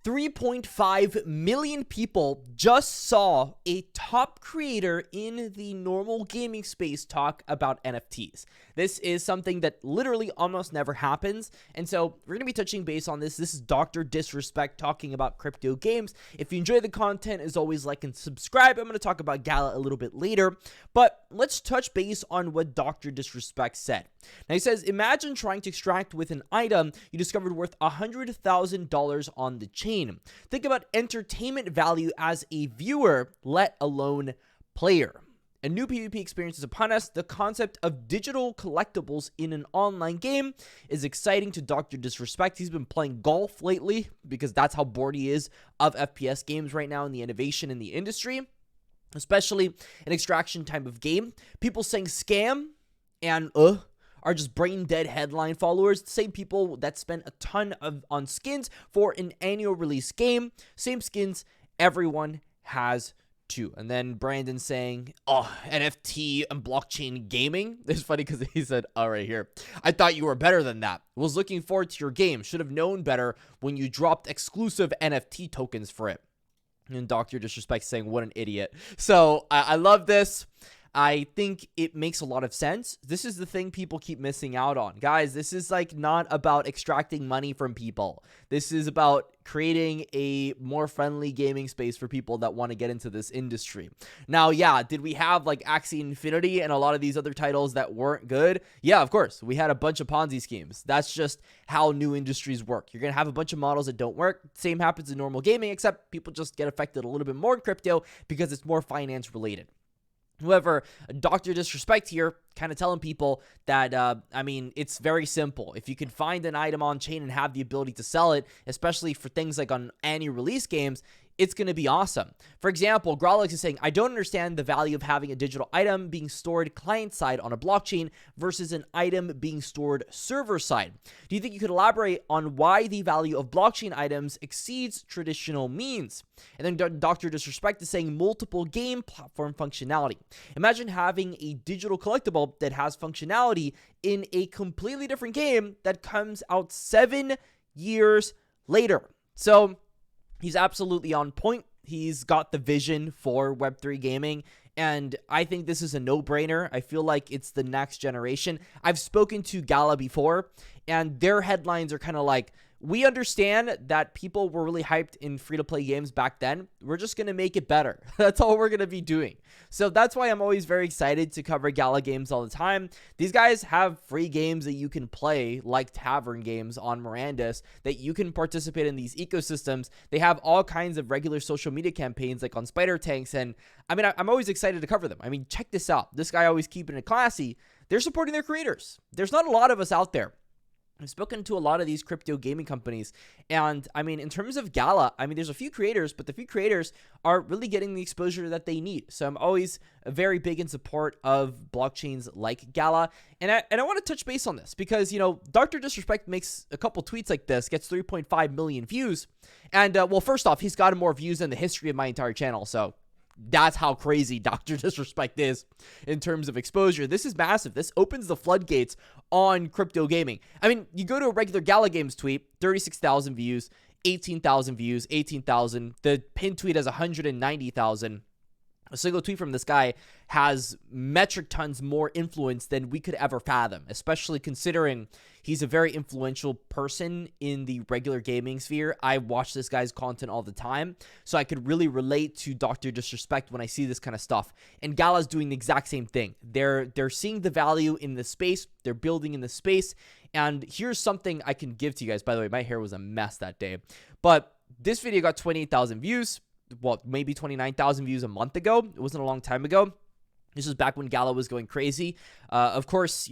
3.5 million people just saw a top creator in the normal gaming space talk about NFTs. This is something that literally almost never happens. And so we're going to be touching base on this. This is Dr. Disrespect talking about crypto games. If you enjoy the content, as always, like and subscribe. I'm going to talk about Gala a little bit later, but let's touch base on what Dr. Disrespect said. Now he says, imagine trying to extract with an item you discovered worth $100,000 on the chain. Think about entertainment value as a viewer, let alone player. A new PvP experience is upon us. The concept of digital collectibles in an online game is exciting to Dr. Disrespect. He's been playing golf lately because that's how bored he is of FPS games right now and the innovation in the industry, especially an extraction type of game. People saying scam and are just brain dead headline followers. Same people that spend a ton on skins for an annual release game. Same skins everyone has too. And then Brandon saying, NFT and blockchain gaming. It's funny because he said, right here, I thought you were better than that. Was looking forward to your game. Should have known better when you dropped exclusive NFT tokens for it. And Dr. Disrespect saying, what an idiot. So I love this. I think it makes a lot of sense. This is the thing people keep missing out on. Guys, this is like not about extracting money from people. This is about creating a more friendly gaming space for people that want to get into this industry. Now, yeah, did we have like Axie Infinity and a lot of these other titles that weren't good? Yeah, of course. We had a bunch of Ponzi schemes. That's just how new industries work. You're going to have a bunch of models that don't work. Same happens in normal gaming, except people just get affected a little bit more in crypto because it's more finance related. However, Dr. Disrespect here kind of telling people that, it's very simple. If you can find an item on chain and have the ability to sell it, especially for things like on annual release games, it's going to be awesome. For example, Growlix is saying, I don't understand the value of having a digital item being stored client-side on a blockchain versus an item being stored server-side. Do you think you could elaborate on why the value of blockchain items exceeds traditional means? And then Dr. Disrespect is saying multiple game platform functionality. Imagine having a digital collectible that has functionality in a completely different game that comes out 7 years later. So he's absolutely on point. He's got the vision for Web3 gaming, and I think this is a no-brainer. I feel like it's the next generation. I've spoken to Gala before, and their headlines are kind of like, we understand that people were really hyped in free-to-play games back then. We're just going to make it better. That's all we're going to be doing. So that's why I'm always very excited to cover Gala games all the time. These guys have free games that you can play, like tavern games on Mirandus, that you can participate in these ecosystems. They have all kinds of regular social media campaigns, like on Spider Tanks, and I'm always excited to cover them. Check this out. This guy always keeping it classy. They're supporting their creators. There's not a lot of us out there. I've spoken to a lot of these crypto gaming companies, and in terms of Gala, there's a few creators, but the few creators are really getting the exposure that they need. So I'm always very big in support of blockchains like Gala, and I want to touch base on this because, Dr. Disrespect makes a couple tweets like this, gets 3.5 million views, and first off, he's gotten more views than the history of my entire channel, so that's how crazy Dr. Disrespect is in terms of exposure. This is massive. This opens the floodgates on crypto gaming. You go to a regular Gala Games tweet, 36,000 views, 18,000 views, 18,000. The pinned tweet has 190,000. A single tweet from this guy has metric tons more influence than we could ever fathom, especially considering he's a very influential person in the regular gaming sphere. I watch this guy's content all the time, so I could really relate to Dr. Disrespect when I see this kind of stuff. And Gala's doing the exact same thing. They're seeing the value in the space. They're building in the space. And here's something I can give to you guys. By the way, my hair was a mess that day. But this video got 28,000 views. Maybe 29,000 views a month ago. It wasn't a long time ago. This was back when Gala was going crazy. Of course,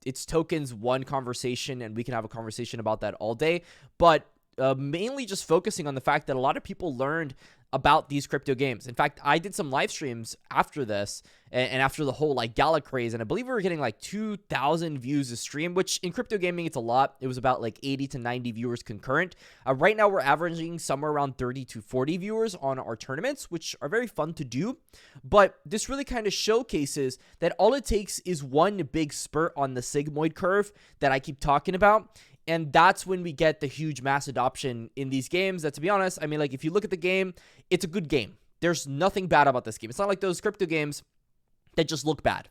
it's tokens, one conversation, and we can have a conversation about that all day. But mainly just focusing on the fact that a lot of people learned about these crypto games. In fact, I did some live streams after this and after the whole Gala craze, and I believe we were getting 2,000 views a stream, which in crypto gaming, it's a lot. It was about 80 to 90 viewers concurrent. Right now, we're averaging somewhere around 30 to 40 viewers on our tournaments, which are very fun to do. But this really kind of showcases that all it takes is one big spurt on the sigmoid curve that I keep talking about, And that's when we get the huge mass adoption in these games that, to be honest, I mean, like, if you look at the game, it's a good game. There's nothing bad about this game. It's not like those crypto games that just look bad.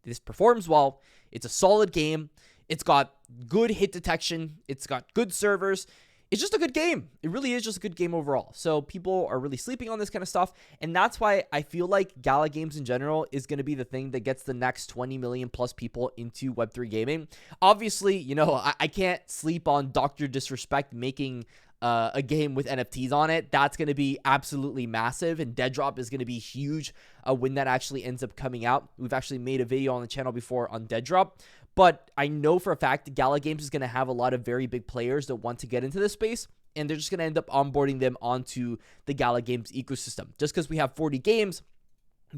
This performs well. It's a solid game. It's got good hit detection. It's got good servers. It's just a good game. It really is just a good game overall. So people are really sleeping on this kind of stuff. And that's why I feel like Gala Games in general is going to be the thing that gets the next 20 million plus people into Web3 gaming. Obviously, you know, I can't sleep on Dr. Disrespect making a game with NFTs on it. That's going to be absolutely massive, and Dead Drop is going to be huge when that actually ends up coming out. We've actually made a video on the channel before on Dead Drop, but I know for a fact Gala Games is going to have a lot of very big players that want to get into this space, and they're just going to end up onboarding them onto the Gala Games ecosystem. Just because we have 40 games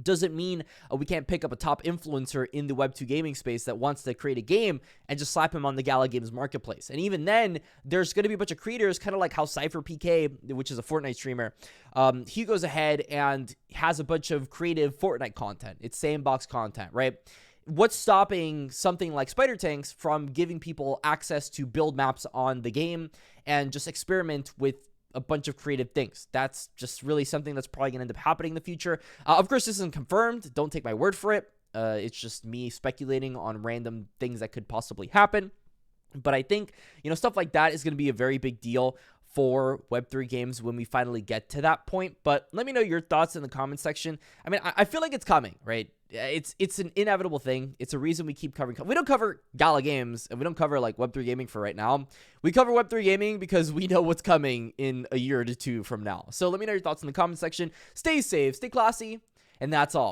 doesn't mean we can't pick up a top influencer in the Web2 gaming space that wants to create a game and just slap him on the Gala Games marketplace. And even then, there's going to be a bunch of creators, kind of like how Cypher PK, which is a Fortnite streamer, he goes ahead and has a bunch of creative Fortnite content. It's sandbox content, right? What's stopping something like Spider Tanks from giving people access to build maps on the game and just experiment with a bunch of creative things? That's just really something that's probably going to end up happening in the future. Of course, this isn't confirmed. Don't take my word for it. It's just me speculating on random things that could possibly happen. But I think, you know, stuff like that is going to be a very big deal for Web3 games when we finally get to that point. But let me know your thoughts in the comment section. I mean, I feel like it's coming, right? It's an inevitable thing. It's a reason we keep covering. We don't cover Gala Games, and we don't cover like Web3 gaming for right now. We cover Web3 gaming because we know what's coming in a year or two from now. So let me know your thoughts in the comment section. Stay safe, stay classy, and that's all.